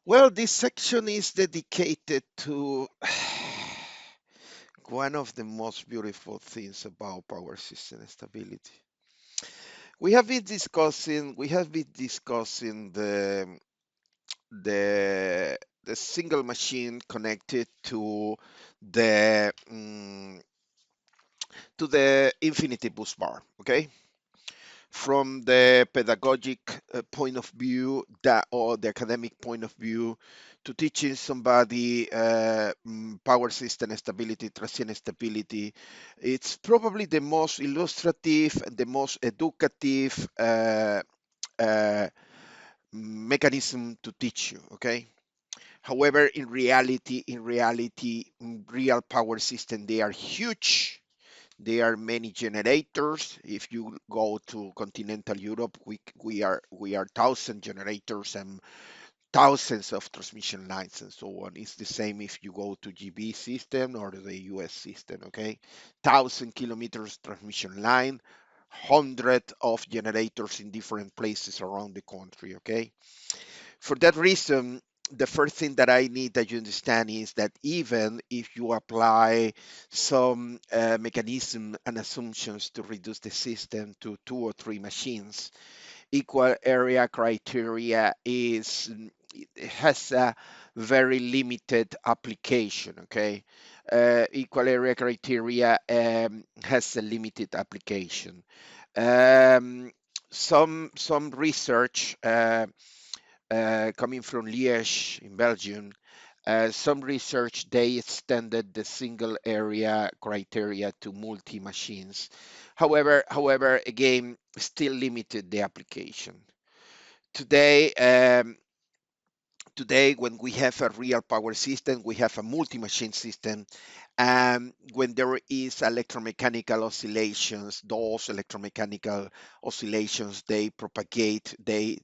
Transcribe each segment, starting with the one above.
Well, this section is dedicated to one of the most beautiful things about power system stability. We have been discussing the the single machine connected the mm, to the infinity bus bar. Okay, from the pedagogic point of view that or the academic point of view to teaching somebody power system stability, transient stability, it's probably the most illustrative and the most educative uh, mechanism to teach you. Okay, however, in reality, real power system, they are huge. There are many generators. If you go to continental Europe, we are thousand generators and thousands of transmission lines and so on. It's the same if you go to GB system or the US system. Okay, 1,000 kilometers transmission line, hundred of generators in different places around the country. Okay, for that reason, the first thing that I need that you understand is that even if you apply some mechanism and assumptions to reduce the system to 2 or 3 machines, equal area criteria it has a very limited application. Okay, equal area criteria has a limited application. Um, some research. Coming from Liège in Belgium, some research they extended the single area criteria to multi machines. However, again, still limited the application. Today, today when we have a real power system, we have a multi-machine system, and when there is electromechanical oscillations, those electromechanical oscillations, they propagate, they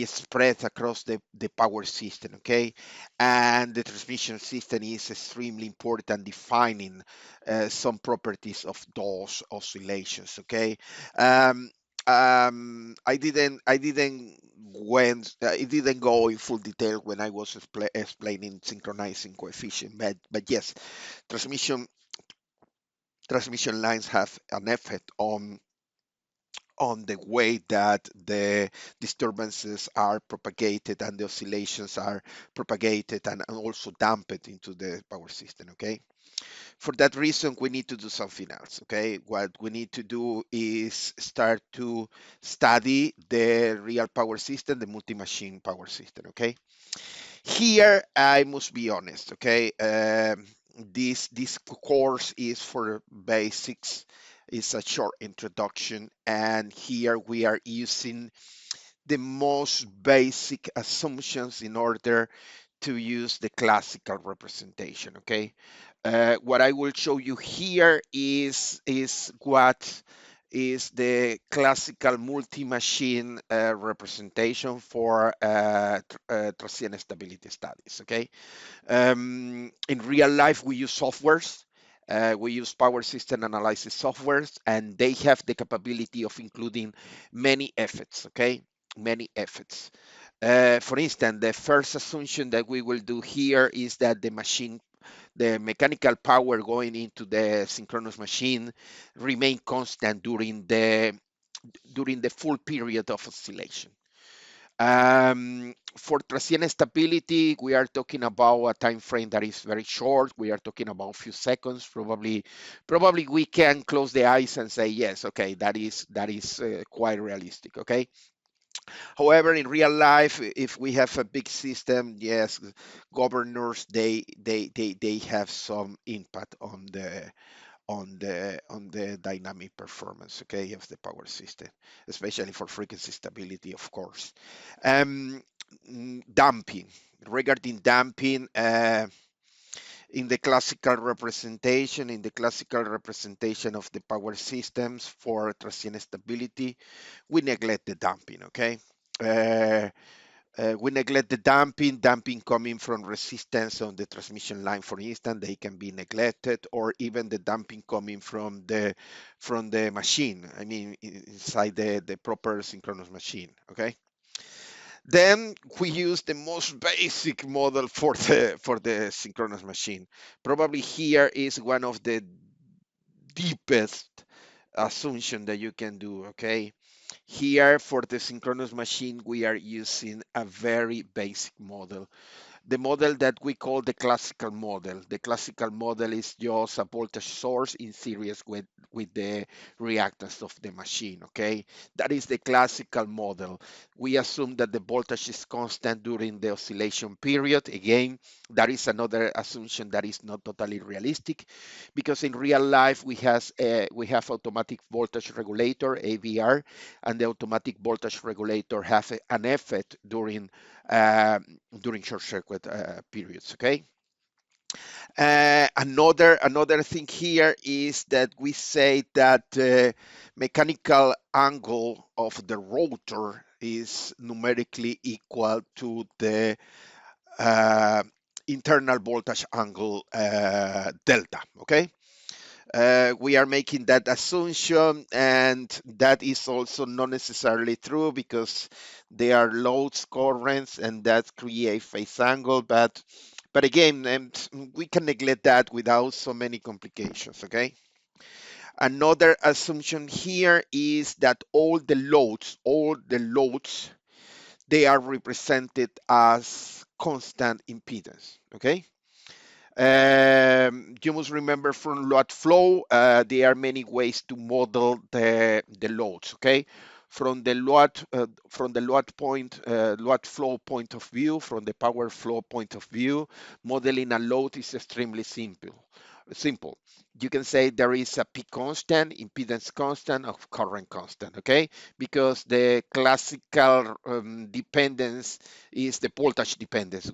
spread across the power system. Okay, and the transmission system is extremely important defining some properties of those oscillations. Okay, um, I didn't go in full detail when I was explaining synchronizing coefficient, but yes, transmission transmission lines have an effect on the way that the disturbances are propagated and the oscillations are propagated and also dampened into the power system. Okay, for that reason, we need to do something else. Okay, what we need to do is start to study the real power system, the multi-machine power system. Okay, here I must be honest. Okay, this course is for basics. It's a short introduction, and here we are using the most basic assumptions in order to use the classical representation. Okay, what I will show you here is what is the classical multi-machine representation for transient stability studies. Okay, in real life we use softwares. We use power system analysis softwares, and they have the capability of including many effects. Okay, many effects. For instance, the first assumption that we will do here is that the mechanical power going into the synchronous machine remain constant during the full period of oscillation. For transient stability, we are talking about a time frame that is very short. We are talking about a few seconds. Probably we can close the eyes and say yes. Okay, that is quite realistic. Okay. However, in real life, if we have a big system, yes, governors they have some impact on the dynamic performance, okay, of the power system, especially for frequency stability, of course. Um, Damping. Regarding damping, in the classical representation of the power systems for transient stability, we neglect the damping. Okay. Uh, we neglect the damping coming from resistance on the transmission line, for instance, they can be neglected, or even the damping coming from the machine. I mean, inside the proper synchronous machine. Okay. Then we use the most basic model for the synchronous machine. Probably here is one of the deepest assumption that you can do, okay? Here for the synchronous machine, we are using a very basic model, the model that we call the classical model. The classical model is just a voltage source in series with the reactance of the machine, okay? That is the classical model. We assume that the voltage is constant during the oscillation period. Again, that is another assumption that is not totally realistic, because in real life we have automatic voltage regulator, AVR, and the automatic voltage regulator have an effect uh, during short circuit periods. Okay. Another thing here is that we say that mechanical angle of the rotor is numerically equal to the uh, internal voltage angle delta. Okay. We are making that assumption, and that is also not necessarily true, because there are loads currents and that create phase angle, but again, we can neglect that without so many complications. Okay. Another assumption here is that all the loads, they are represented as constant impedance. Okay. You must remember from load flow, there are many ways to model the loads. Okay, from the load flow point of view, from the power flow point of view, modeling a load is extremely simple. You can say there is a P constant, impedance constant, of current constant, okay? Because the classical dependence is the voltage dependence.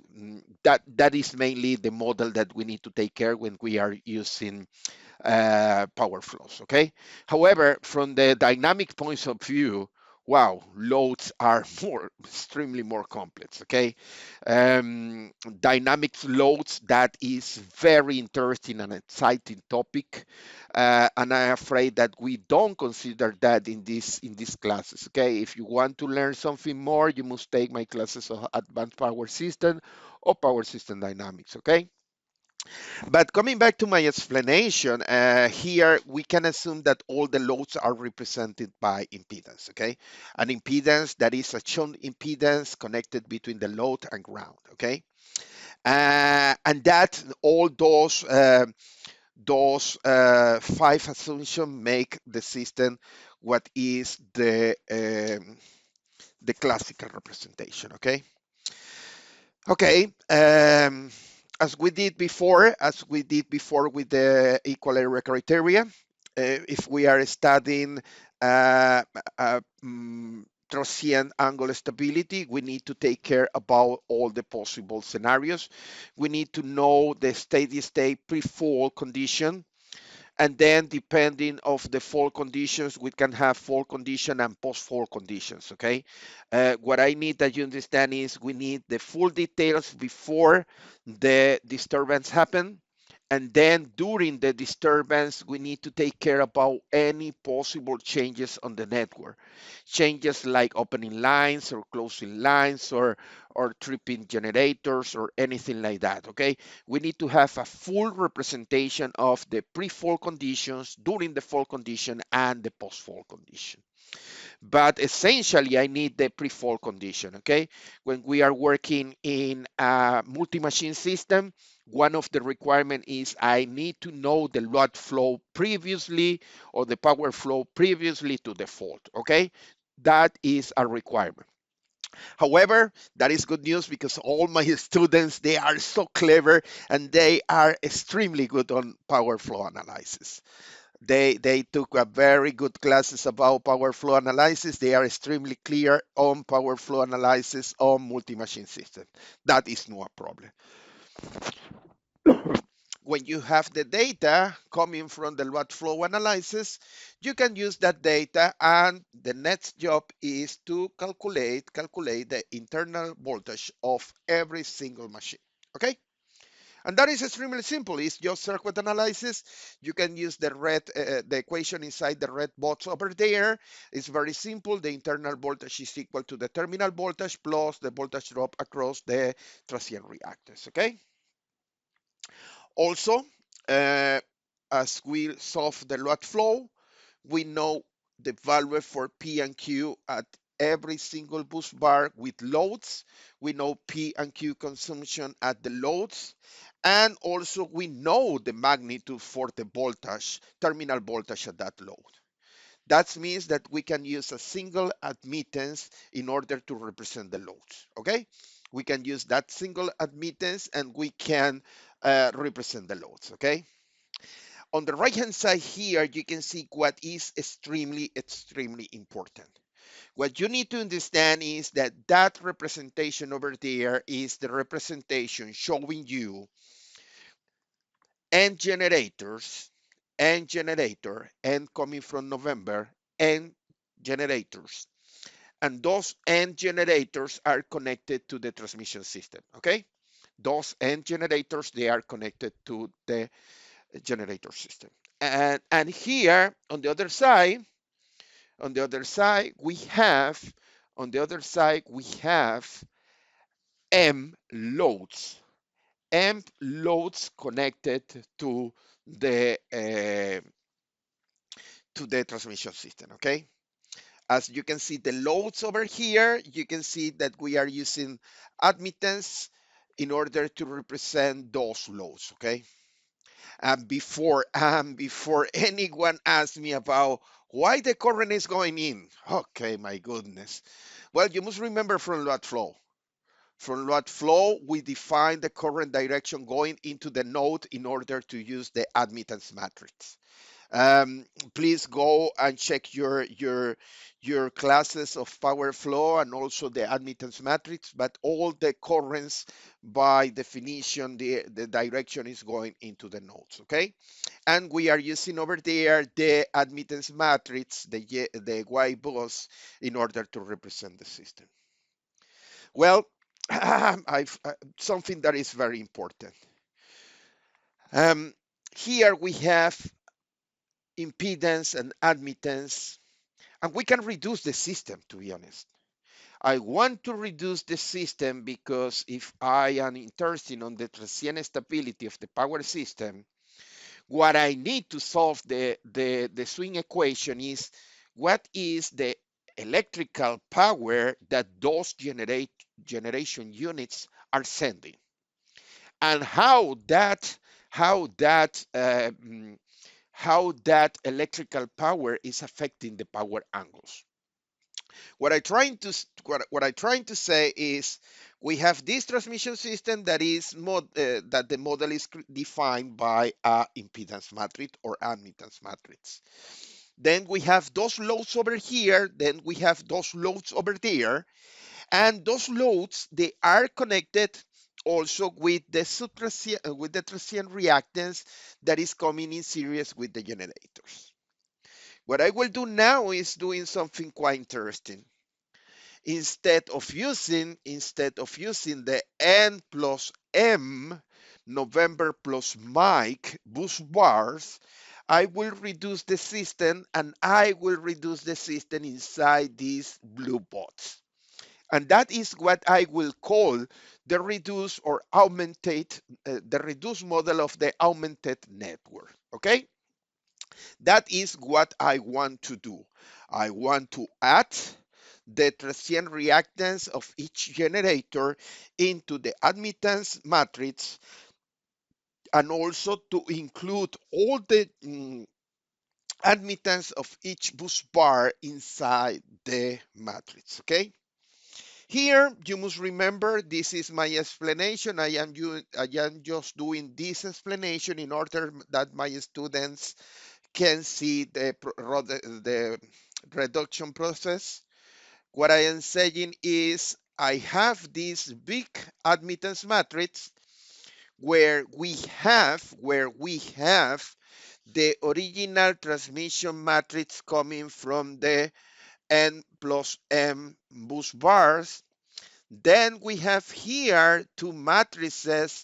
That is mainly the model that we need to take care when we are using power flows, okay? However, from the dynamic points of view, wow, loads are extremely more complex, okay? Dynamic loads, that is very interesting and exciting topic, and I'm afraid that we don't consider that in these classes, okay? If you want to learn something more, you must take my classes of advanced power system or power system dynamics, okay? But coming back to my explanation, here we can assume that all the loads are represented by impedance, okay? An impedance that is a shunt impedance connected between the load and ground, okay? And that all those five assumptions make the system what is the classical representation, okay? Okay, as we did before with the equal area criteria, if we are studying uh, uh, mm, transient angle stability, we need to take care about all the possible scenarios. We need to know the steady state pre-fall condition, and then depending of the fall conditions, we can have fall condition and post-fall conditions. Okay, what I need that you understand is we need the full details before the disturbance happen, and then during the disturbance we need to take care about any possible changes on the network, changes like opening lines or closing lines, or tripping generators or anything like that. Okay, we need to have a full representation of the pre-fall conditions, during the fall condition, and the post-fall condition. But essentially, I need the pre-fall condition, okay? When we are working in a multi-machine system, one of the requirements is I need to know the load flow previously, or the power flow previously to the fault, okay? That is a requirement. However, that is good news, because all my students, they are so clever and they are extremely good on power flow analysis. They took a very good classes about power flow analysis. They are extremely clear on power flow analysis on multi-machine system. That is no problem. When you have the data coming from the load flow analysis, you can use that data, and the next job is to calculate the internal voltage of every single machine. Okay? And that is extremely simple. It's just circuit analysis. You can use the equation inside the red box over there. It's very simple. The internal voltage is equal to the terminal voltage plus the voltage drop across the transient reactance, okay? Also, as we solve the load flow, we know the value for P and Q at every single bus bar with loads. We know P and Q consumption at the loads. And also we know the magnitude for the voltage, terminal voltage at that load. That means that we can use a single admittance in order to represent the loads, okay? We can use that single admittance and we can represent the loads, okay? On the right hand side here, you can see what is extremely, extremely important. What you need to understand is that that representation over there is the representation showing you N generators, N generator, N coming from November, N generators. And those N generators are connected to the transmission system, okay? Those N generators, they are connected to the generator system. And here on the other side, we have M loads, M loads connected to the transmission system, okay? As you can see the loads over here, you can see that we are using admittance in order to represent those loads, okay? And before anyone asks me about why the current is going in, okay, my goodness. Well, you must remember from load flow. From load flow, we define the current direction going into the node in order to use the admittance matrix. Please go and check your classes of power flow and also the admittance matrix, but all the currents by definition, the direction is going into the nodes, okay? And we are using over there the admittance matrix, the Y bus, in order to represent the system. Well, something that is very important. Here we have impedance and admittance, and we can reduce the system, to be honest. I want to reduce the system because if I am interested on the transient stability of the power system, what I need to solve the swing equation is what is the electrical power that those generation units are sending, and how that electrical power is affecting the power angles. What I'm trying to say is we have this transmission system that that the model is defined by a impedance matrix or admittance matrix. Then we have those loads over here. Then we have those loads over there, and those loads, they are connected also with the transient reactance that is coming in series with the generators. What I will do now is doing something quite interesting. Instead of using the N plus M November plus Mike bus bars, I will reduce the system, and I will reduce the system inside these blue bots. And that is what I will call the reduced or augmented, the reduced model of the augmented network, okay? That is what I want to do. I want to add the transient reactance of each generator into the admittance matrix, and also to include all the admittance of each bus bar inside the matrix, okay? Here, you must remember, this is my explanation. I am just doing this explanation in order that my students can see the reduction process. What I am saying is I have this big admittance matrix where we have the original transmission matrix coming from the N plus M bus bars. Then we have here two matrices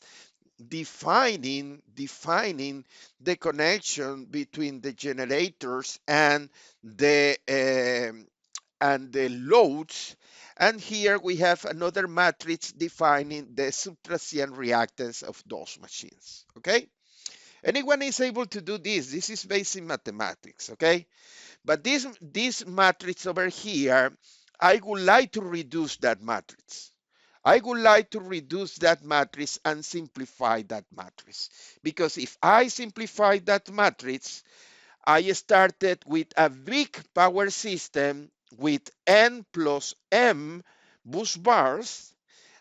defining the connection between the generators and the loads. And here we have another matrix defining the subtraction reactance of those machines. Okay, anyone is able to do this. This is basic mathematics. Okay, but this matrix over here, I would like to reduce that matrix. I would like to reduce that matrix and simplify that matrix. Because if I simplify that matrix, I started with a big power system with n plus m bus bars,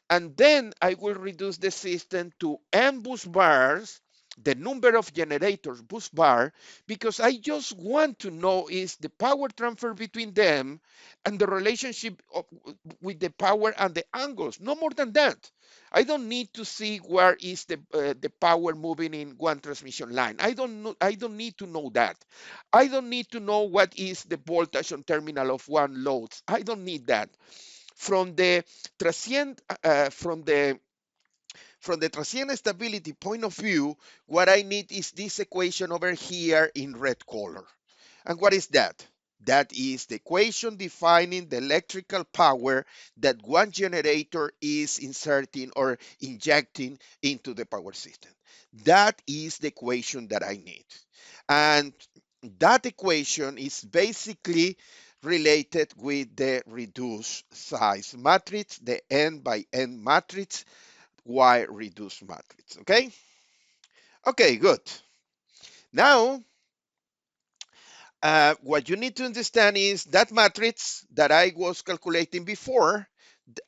and then I will reduce the system to n bus bars, the number of generators bus bar, because I just want to know is the power transfer between them and the relationship with the power and the angles, no more than that. I don't need to see where is the power moving in one transmission line. I don't need to know that. I don't need to know what is the voltage on terminal of one load. I don't need that. From the transient transient stability point of view, what I need is this equation over here in red color. And what is that? That is the equation defining the electrical power that one generator is inserting or injecting into the power system. That is the equation that I need. And that equation is basically related with the reduced size matrix, the n by n matrix, y reduced matrix. Okay? Okay, good. Now, what you need to understand is that matrix that I was calculating before,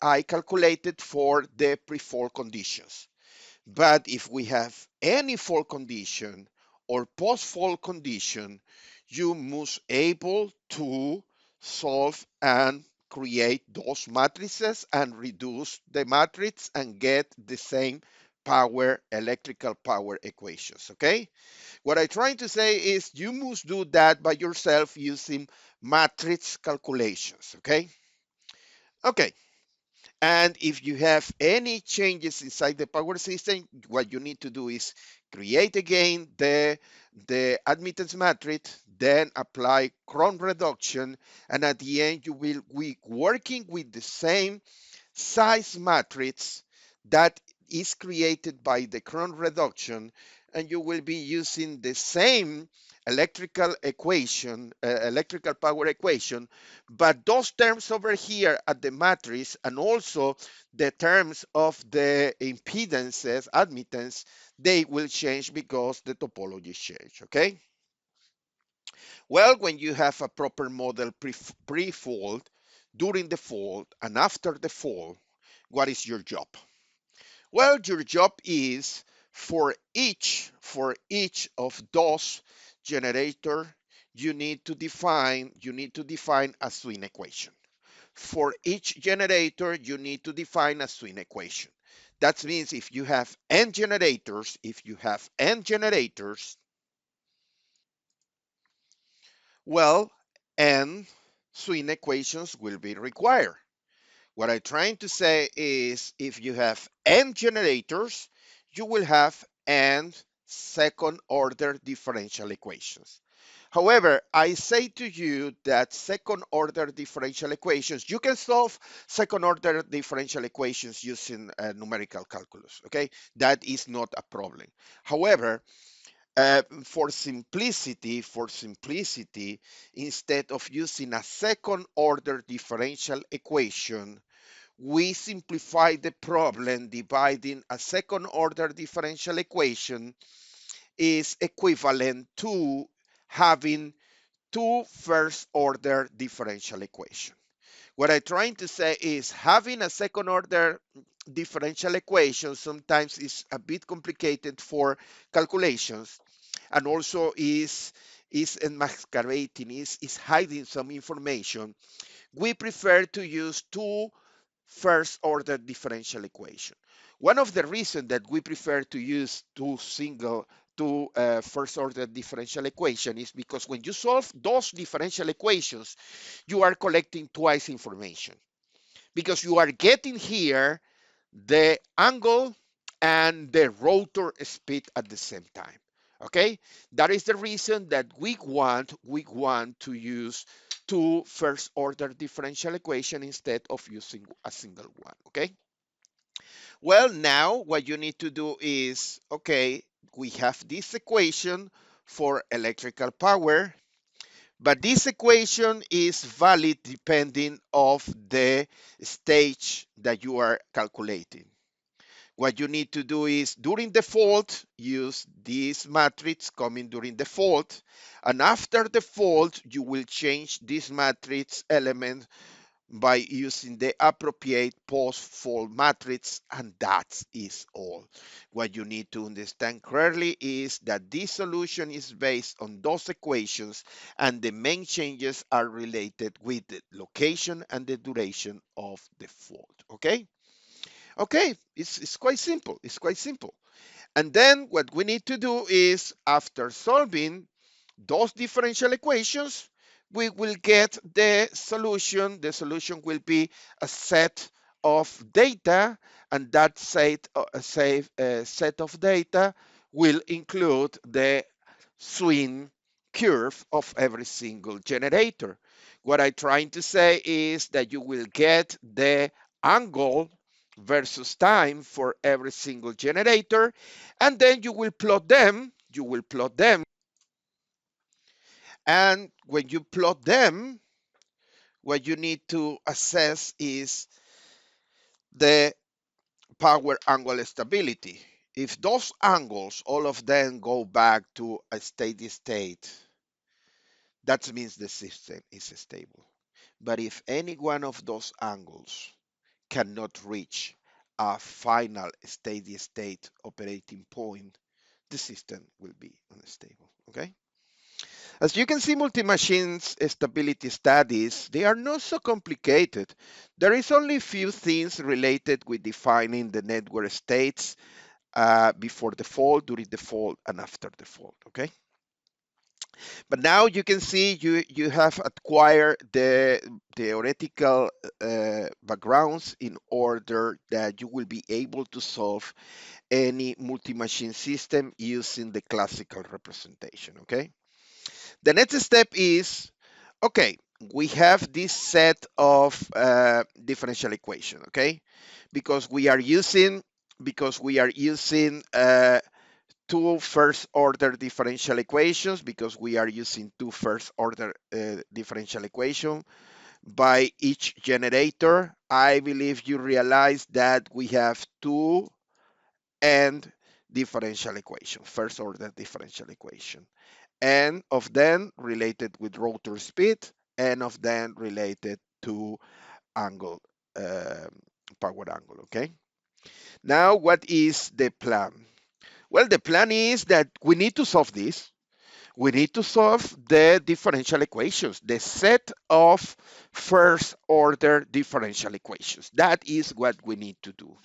I calculated for the pre-fault conditions. But if we have any fault condition or post-fault condition, you must able to solve and create those matrices and reduce the matrix and get the same electrical power equations. Okay? What I'm trying to say is you must do that by yourself using matrix calculations. Okay? Okay. And if you have any changes inside the power system, what you need to do is create again the admittance matrix, then apply Cron reduction, and at the end you will be working with the same size matrix that is created by the Cron reduction, and you will be using the same electrical power equation, but those terms over here at the matrix and also the terms of the impedances, admittance, they will change because the topology change. Okay? Well, when you have a proper model pre-fault, during the fault, and after the fault, what is your job? Well, your job is for each of those generator, you need to define a swing equation. For each generator, you need to define a swing equation. That means if you have n generators, well, n swing equations will be required. What I'm trying to say is if you have n generators, you will have n second order differential equations. However, I say to you that second order differential equations, you can solve second order differential equations using numerical calculus, okay? That is not a problem. However, for simplicity, instead of using a second order differential equation, we simplify the problem dividing a second order differential equation is equivalent to having two first order differential equations. What I'm trying to say is having a second order differential equation sometimes is a bit complicated for calculations and also is enmascarating, is hiding some information. We prefer to use two first order differential equation. One of the reasons that we prefer to use two first order differential equation is because when you solve those differential equations, you are collecting twice information because you are getting here the angle and the rotor speed at the same time. Okay, that is the reason that we want to use two first order differential equation instead of using a single one. Okay, well, now what you need to do is, okay, we have this equation for electrical power, but this equation is valid depending of the stage that you are calculating. What you need to do is during the fault, use this matrix coming during the fault, and after the fault, you will change this matrix element by using the appropriate post-fault matrix, and that is all. What you need to understand clearly is that this solution is based on those equations, and the main changes are related with the location and the duration of the fault. Okay? Okay, it's quite simple. It's quite simple. And then what we need to do is, after solving those differential equations, we will get the solution. The solution will be a set of data, and that set of data will include the swing curve of every single generator. What I'm trying to say is that you will get the angle versus time for every single generator, and then you will plot them. And when you plot them, what you need to assess is the power angle stability. If those angles, all of them go back to a steady state, that means the system is stable. But if any one of those angles cannot reach a final steady state operating point, the system will be unstable. Okay? As you can see, multi-machines stability studies, they are not so complicated. There is only a few things related with defining the network states before the fault, during the fault, and after the fault, okay? But now you can see you have acquired the theoretical backgrounds in order that you will be able to solve any multi-machine system using the classical representation, okay? The next step is, okay, we have this set of differential equation, okay? Because we are using two first order differential equations, because we are using two first order differential equation by each generator. I believe you realize that we have two and differential equation, first order differential equation. N of them related with rotor speed, N of them related to angle, power angle, okay? Now, what is the plan? Well, the plan is that we need to solve this. We need to solve the differential equations, the set of first order differential equations. That is what we need to do.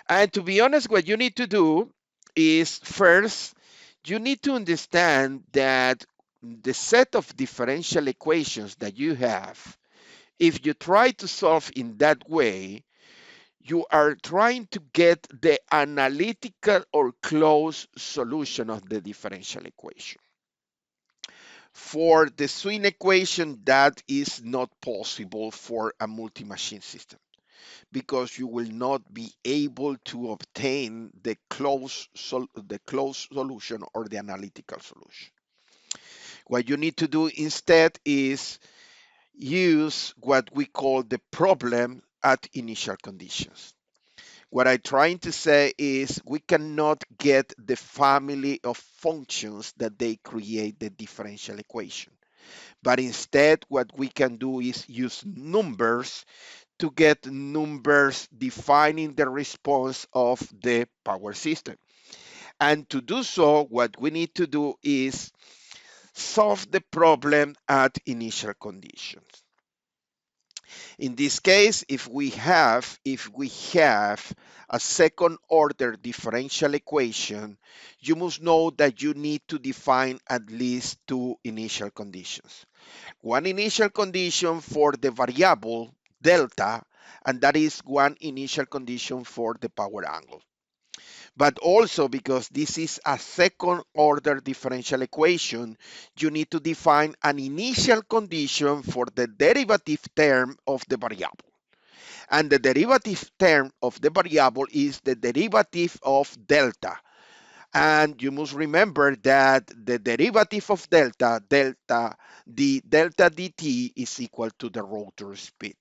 And to be honest, what you need to do is first, you need to understand that the set of differential equations that you have, if you try to solve in that way, you are trying to get the analytical or closed solution of the differential equation. For the swing equation, that is not possible for a multi-machine system, because you will not be able to obtain the closed solution or the analytical solution. What you need to do instead is use what we call the problem at initial conditions. What I'm trying to say is we cannot get the family of functions that they create the differential equation. But instead, what we can do is use numbers to get numbers defining the response of the power system. And to do so, what we need to do is solve the problem at initial conditions. In this case, if we have a second order differential equation, you must know that you need to define at least two initial conditions. One initial condition for the variable delta, and that is one initial condition for the power angle. But also because this is a second order differential equation, you need to define an initial condition for the derivative term of the variable. And the derivative term of the variable is the derivative of delta. And you must remember that the derivative of delta dt is equal to the rotor speed.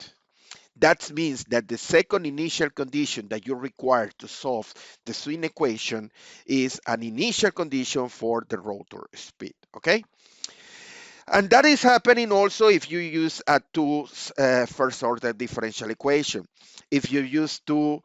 That means that the second initial condition that you require to solve the swing equation is an initial condition for the rotor speed, okay? And that is happening also if you use a two first order differential equation. If you use two,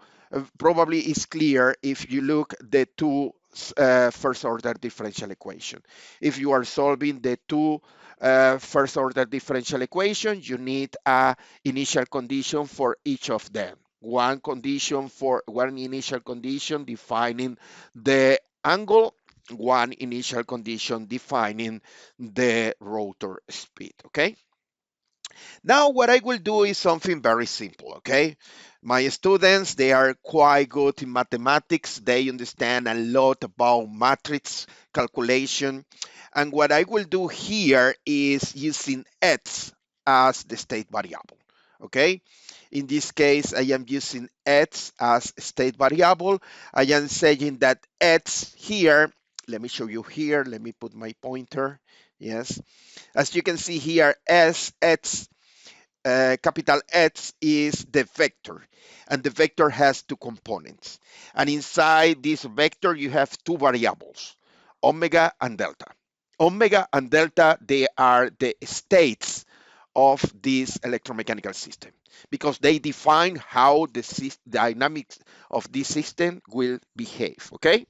probably it's clear if you look the two first order differential equation. If you are solving the two first order differential equation, you need a initial condition for each of them. One initial condition defining the angle, one initial condition defining the rotor speed, okay? Now what I will do is something very simple, okay? My students, they are quite good in mathematics. They understand a lot about matrix calculation. And what I will do here is using x as the state variable, okay? In this case, I am using x as state variable. I am saying that x here, let me show you here, let me put my pointer, yes. As you can see here, x, capital X is the vector, and the vector has two components. And inside this vector, you have two variables, omega and delta. Omega and delta, they are the states of this electromechanical system because they define how the dynamics of this system will behave, okay?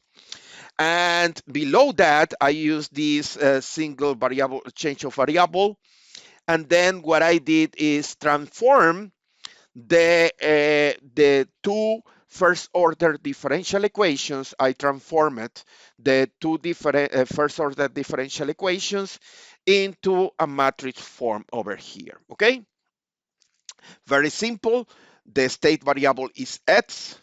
And below that, I use this single variable, change of variable. And then what I did is transform the two first order differential equations. I transformed the two different first order differential equations into a matrix form over here, okay? Very simple. The state variable is x.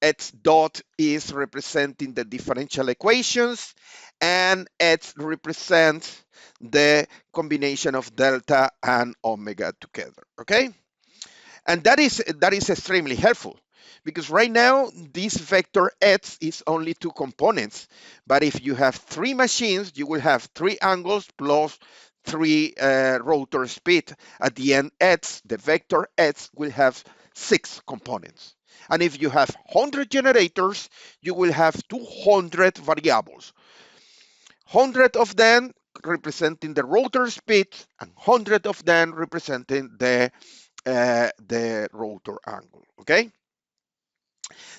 X dot is representing the differential equations, and X represents the combination of delta and omega together, okay? And that is extremely helpful because right now this vector x is only two components, but if you have three machines, you will have three angles plus three rotor speed. At the end, x, the vector x, will have 6 components. And if you have 100 generators, you will have 200 variables. 100 of them representing the rotor speed and 100 of them representing the rotor angle, okay?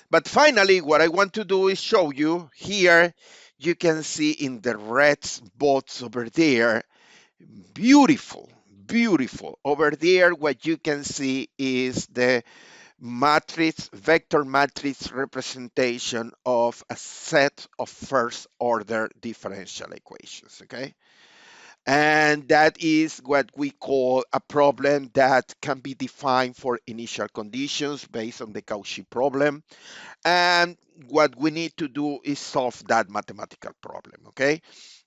But finally, what I want to do is show you here, you can see in the red spots over there, beautiful, beautiful. Over there, what you can see is the matrix, vector matrix representation of a set of first order differential equations, okay? And that is what we call a problem that can be defined for initial conditions based on the Cauchy problem. And what we need to do is solve that mathematical problem, okay?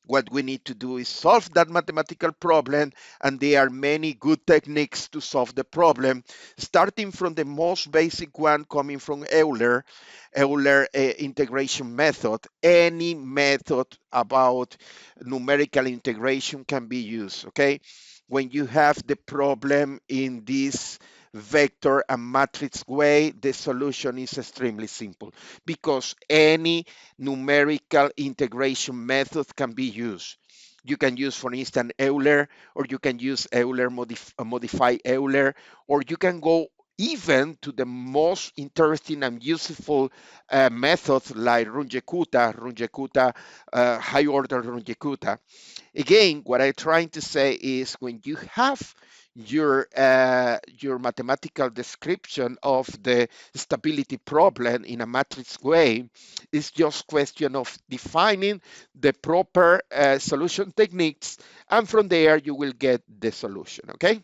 What we need to do is solve that mathematical problem, and there are many good techniques to solve the problem, starting from the most basic one coming from Euler integration method. Any method about numerical integration can be used, okay? When you have the problem in this vector and matrix way, the solution is extremely simple because any numerical integration method can be used. You can use, for instance, Euler, or you can use Euler, modify Euler, or you can go even to the most interesting and useful methods like Runge-Kutta, high order Runge-Kutta. Again, what I'm trying to say is when you have your mathematical description of the stability problem in a matrix way, it's just question of defining the proper solution techniques, and from there you will get the solution, okay?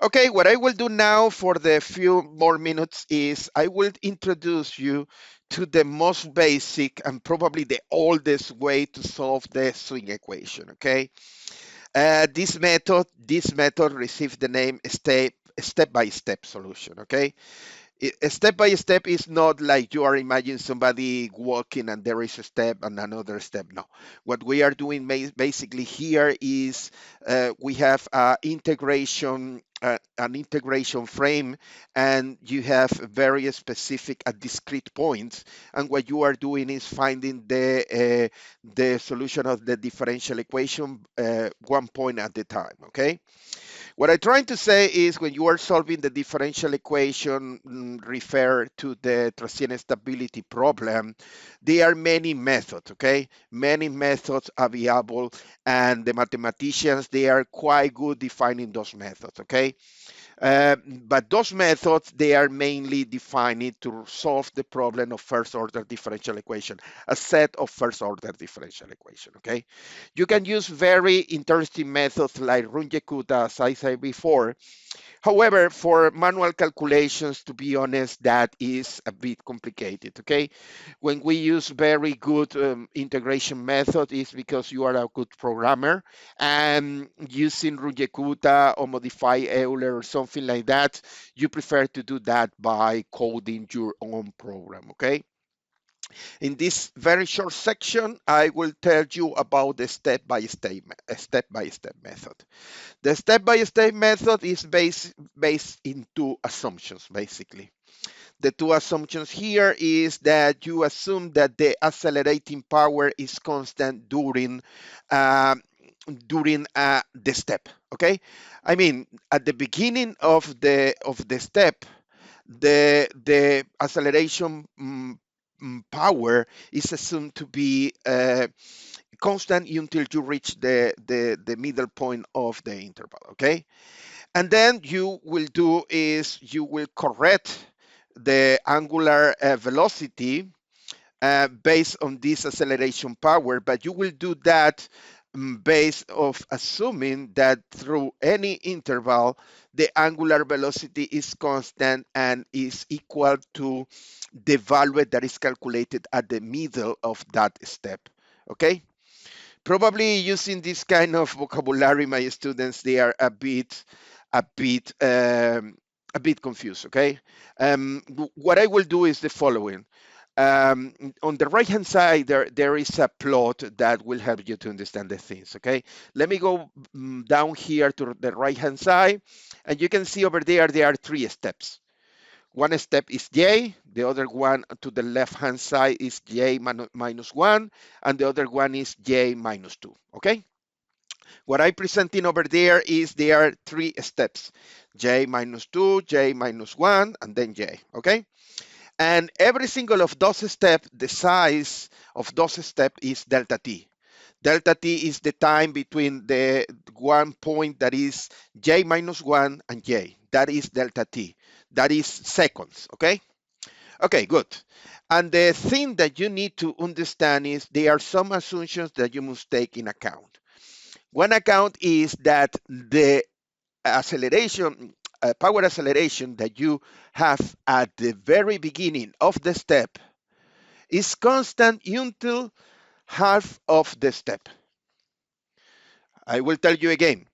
Okay, what I will do now for the few more minutes is I will introduce you to the most basic and probably the oldest way to solve the swing equation. Okay, this method received the name step-by-step solution. Okay, step by step is not like you are imagining somebody walking and there is a step and another step. No, what we are doing basically here is we have an integration frame, and you have very specific discrete points, and what you are doing is finding the solution of the differential equation one point at a time. Okay, what I'm trying to say is when you are solving the differential equation, refer to the transient stability problem, there are many methods, okay? Many methods available, and the mathematicians, they are quite good defining those methods, okay? But those methods, they are mainly defined to solve the problem of first order differential equation, a set of first order differential equation, okay? You can use very interesting methods like Runge-Kutta, as I said before. However, for manual calculations, to be honest, that is a bit complicated, okay? When we use very good integration method is because you are a good programmer, and using Runge-Kutta or modify Euler or something like that, you prefer to do that by coding your own program, okay? In this very short section, I will tell you about the step-by-step method. The step-by-step method is based in two assumptions, basically. The two assumptions here is that you assume that the accelerating power is constant uh, during the step. Okay, I mean at the beginning of the step, the acceleration power is assumed to be constant until you reach the middle point of the interval. Okay, and then you will do is you will correct the angular velocity based on this acceleration power, but you will do that based of assuming that through any interval, the angular velocity is constant and is equal to the value that is calculated at the middle of that step. Okay? Probably using this kind of vocabulary, my students, they are a bit a bit confused. Okay, what I will do is the following. On the right hand side, there is a plot that will help you to understand the things. Okay, let me go down here to the right hand side, and you can see over there are three steps. One step is j, the other one to the left-hand side is j minus 1, and the other one is j minus 2, okay? What I'm presenting over there is there are three steps, j minus 2, j minus 1, and then j, okay? And every single of those steps, the size of those steps is delta t. Delta t is the time between the one point that is j minus 1 and j. That is delta t. That is seconds, okay? Okay, good. And the thing that you need to understand is there are some assumptions that you must take in account. One account is that the acceleration, power acceleration that you have at the very beginning of the step is constant until half of the step. I will tell you again.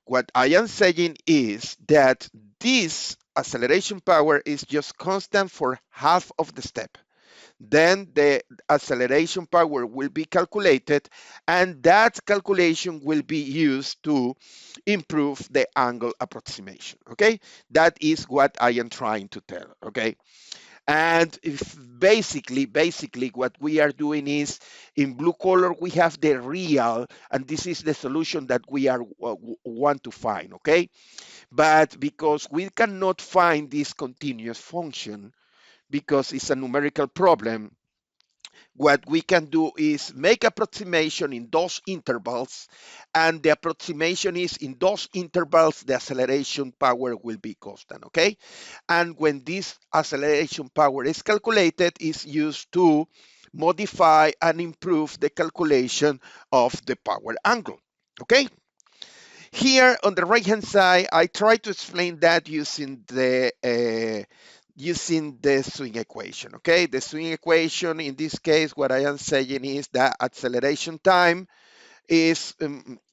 What I am saying is that this acceleration power is just constant for half of the step. Then the acceleration power will be calculated, and that calculation will be used to improve the angle approximation. Okay, that is what I am trying to tell. Okay, and if basically what we are doing is in blue color we have the real, and this is the solution that we are want to find. Okay, but because we cannot find this continuous function because it's a numerical problem, what we can do is make approximation in those intervals, and the approximation is in those intervals the acceleration power will be constant. Okay, and when this acceleration power is calculated, is used to modify and improve the calculation of the power angle. Okay, Here on the right hand side, I try to explain that using the swing equation. Okay, the swing equation in this case, what I am saying is that acceleration time is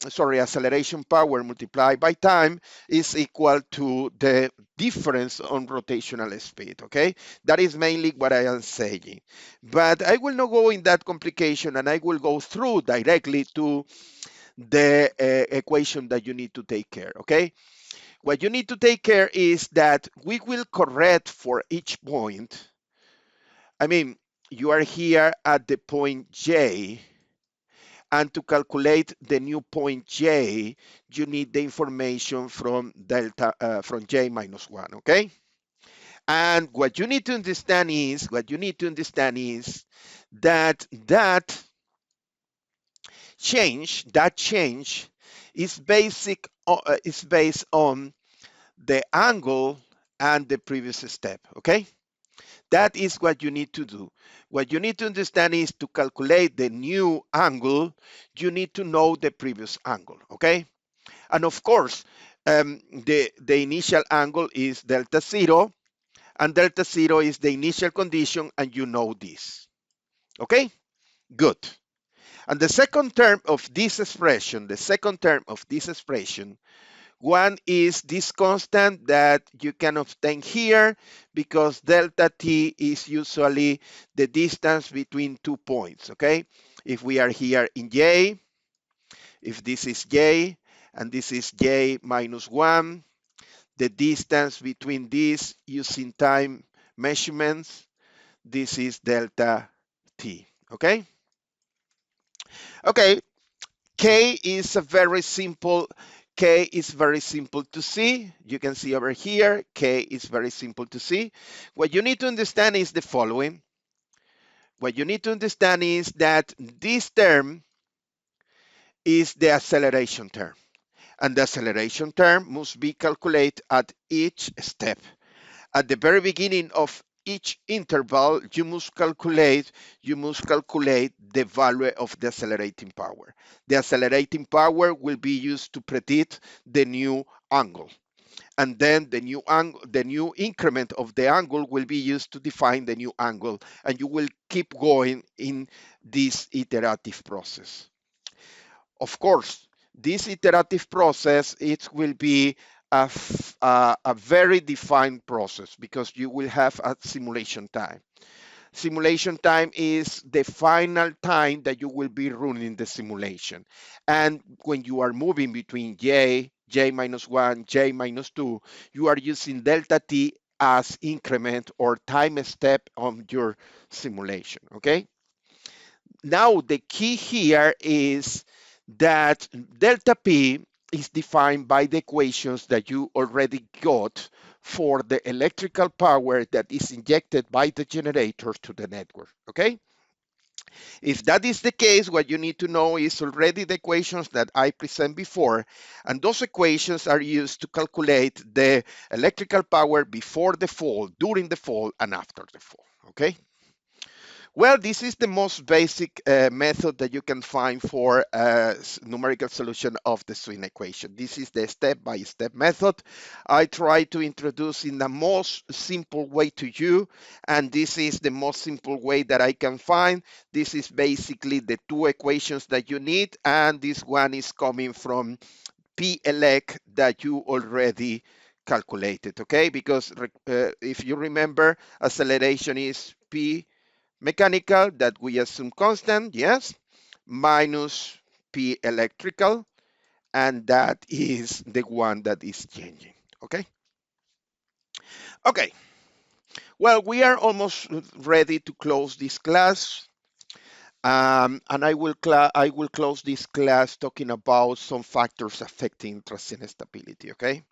acceleration power multiplied by time is equal to the difference on rotational speed. Okay, that is mainly what I am saying, but I will not go in that complication, and I will go through directly to the equation that you need to take care. Okay, what you need to take care is that we will correct for each point. I mean, you are here at the point J, and to calculate the new point J, you need the information from from J minus 1, okay? And what you need to understand is that change is is based on the angle and the previous step, okay? That is what you need to do. What you need to understand is to calculate the new angle, you need to know the previous angle, okay? And of course, the initial angle is delta zero, and delta zero is the initial condition, and you know this, okay? Good. And the second term of this expression, one is this constant that you can obtain here, because delta t is usually the distance between 2 points, okay? If we are here in J, if this is J and this is J minus 1, the distance between these using time measurements, this is delta t, okay? Okay, K is very simple to see. You can see over here, K is very simple to see. What you need to understand is the following. What you need to understand is that this term is the acceleration term, and the acceleration term must be calculated at each step. At the very beginning of each interval, you must calculate the value of the accelerating power. The accelerating power will be used to predict the new angle. And then the new increment of the angle will be used to define the new angle. And you will keep going in this iterative process. Of course, this iterative process, it will be a very defined process, because you will have a simulation time. Simulation time is the final time that you will be running the simulation. And when you are moving between J minus 1, J minus 2, you are using delta t as increment or time step on your simulation, okay? Now, the key here is that delta P is defined by the equations that you already got for the electrical power that is injected by the generator to the network, okay? If that is the case, what you need to know is already the equations that I presented before, and those equations are used to calculate the electrical power before the fall, during the fall, and after the fall, okay? Well, this is the most basic method that you can find for numerical solution of the swing equation. This is the step-by-step method. I try to introduce in the most simple way to you, and this is the most simple way that I can find. This is basically the two equations that you need, and this one is coming from PLEC that you already calculated, okay? Because if you remember, acceleration is P mechanical, that we assume constant, yes, minus P electrical, and that is the one that is changing, okay? Okay, well, we are almost ready to close this class. And I will close this class talking about some factors affecting transient stability, okay?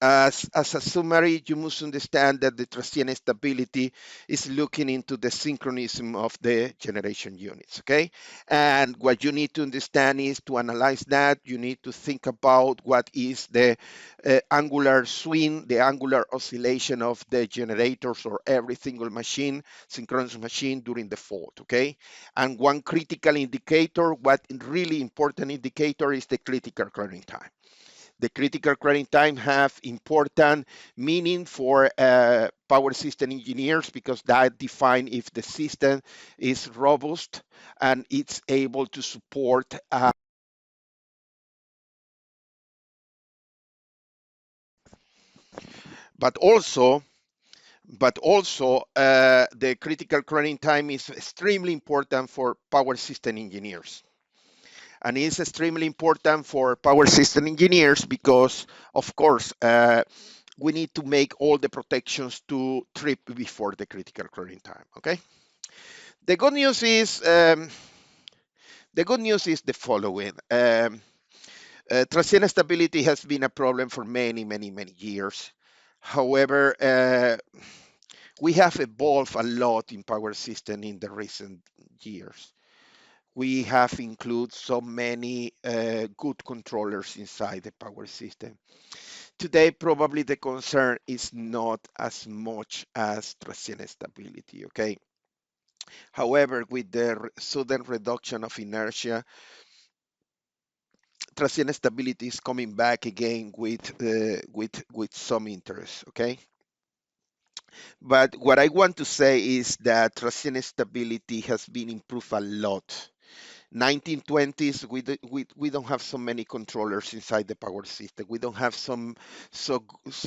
As a summary, you must understand that the transient stability is looking into the synchronism of the generation units, okay? And what you need to understand is, to analyze that, you need to think about what is the angular swing, the angular oscillation of the generators or every single machine, synchronous machine during the fault, okay? And one critical indicator, what really important indicator, is the critical clearing time. The critical crunching time have important meaning for power system engineers because that define if the system is robust and it's able to support but also the critical crunching time is extremely important for power system engineers. And it's extremely important for power system engineers because, of course, we need to make all the protections to trip before the critical crunching time. Okay. The good news is the following. Transient stability has been a problem for many, many, many years. However, we have evolved a lot in power system in the recent years. We have included so many good controllers inside the power system. Today, probably the concern is not as much as transient stability, okay? However, with the sudden reduction of inertia, transient stability is coming back again with some interest, okay? But what I want to say is that transient stability has been improved a lot. 1920s, we don't have so many controllers inside the power system. We don't have so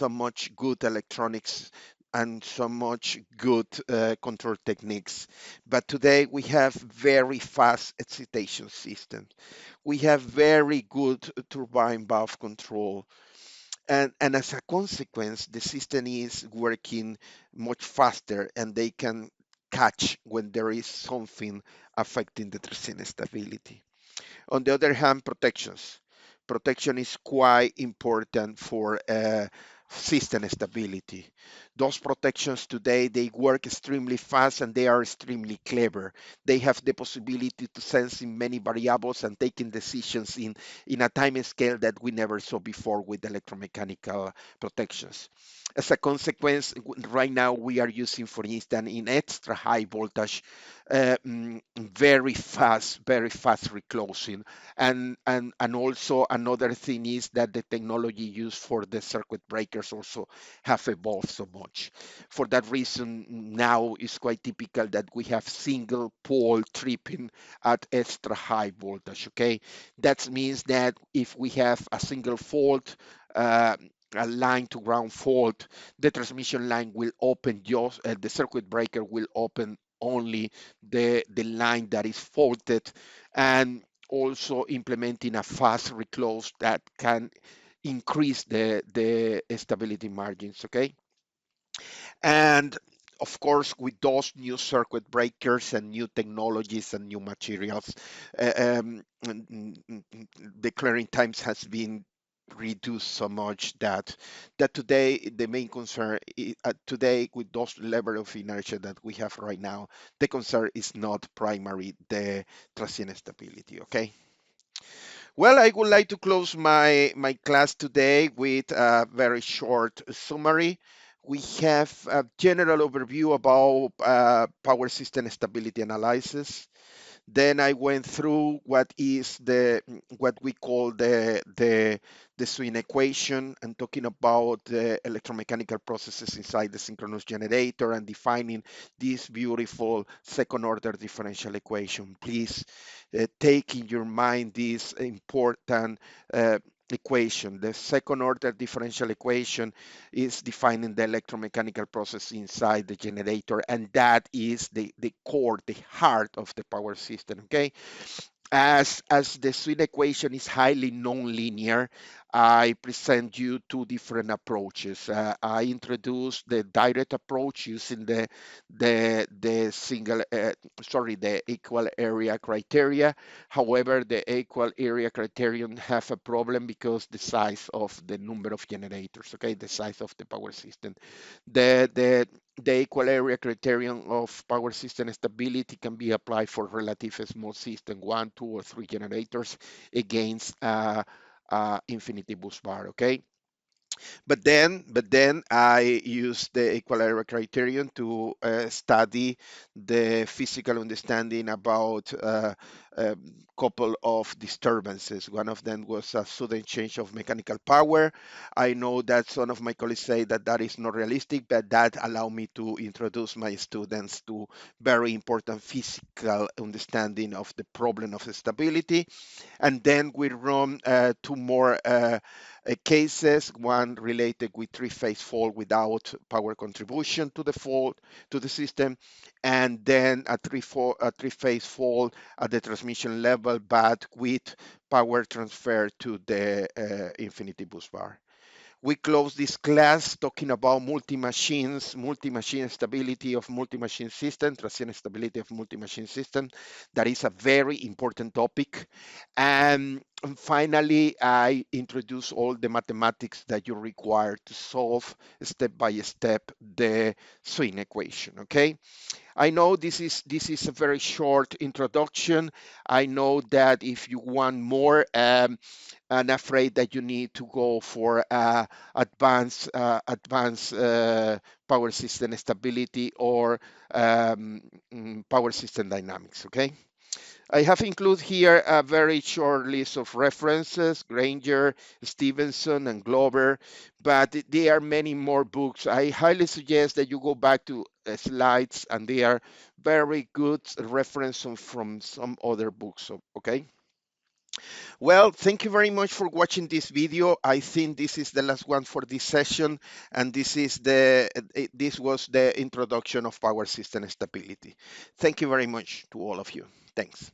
much good electronics and so much good control techniques. But today we have very fast excitation systems. We have very good turbine valve control. And as a consequence, the system is working much faster and they can catch when there is something affecting the transient stability. On the other hand, protections. Protection is quite important for system stability. Those protections today, they work extremely fast and they are extremely clever. They have the possibility to sense in many variables and taking decisions in a time scale that we never saw before with electromechanical protections. As a consequence, right now we are using, for instance, in extra high voltage, very fast reclosing. And also another thing is that the technology used for the circuit breakers also have evolved so much. For that reason, now it's quite typical that we have single pole tripping at extra high voltage. Okay, that means that if we have a single fault, a line to ground fault, the transmission line will open just the circuit breaker will open only the line that is faulted, and also implementing a fast reclose that can increase the stability margins. Okay, and of course, with those new circuit breakers and new technologies and new materials, the clearing times has been reduced so much that today the main concern today with those level of inertia that we have right now, the concern is not primary the transient stability. Okay. Well, I would like to close my class today with a very short summary. We have a general overview about power system stability analysis. Then I went through what we call the swing equation, and talking about the electromechanical processes inside the synchronous generator and defining this beautiful second order differential equation. Please take in your mind this important equation. The second order differential equation is defining the electromechanical process inside the generator, and that is the core, the heart of the power system. Okay, as the swing equation is highly nonlinear, I present you two different approaches. I introduce the direct approach using the single the equal area criteria. However, the equal area criterion have a problem because the size of the number of generators. Okay, the size of the power system. The equal area criterion of power system stability can be applied for relative small system, 1, 2, or 3 generators against infinity bus bar. Okay, but then I use the equal area criterion to study the physical understanding about couple of disturbances. One of them was a sudden change of mechanical power. I know that some of my colleagues say that that is not realistic, but that allowed me to introduce my students to very important physical understanding of the problem of stability. And then we run two more cases, one related with three-phase fault without power contribution to the fault to the system, and then a three-phase fault at the transmission level, but with power transfer to the infinity bus bar. We close this class talking about multi-machines, multi-machine stability of multi-machine system, transient stability of multi-machine system. That is a very important topic. And finally, I introduce all the mathematics that you require to solve step by step the swing equation, okay? I know this is a very short introduction. I know that if you want more, I'm afraid that you need to go for advanced power system stability or power system dynamics. Okay. I have included here a very short list of references, Granger, Stevenson, and Glover, but there are many more books. I highly suggest that you go back to slides, and they are very good reference from some other books, okay? Well, thank you very much for watching this video. I think this is the last one for this session, and this was the introduction of power system stability. Thank you very much to all of you. Thanks.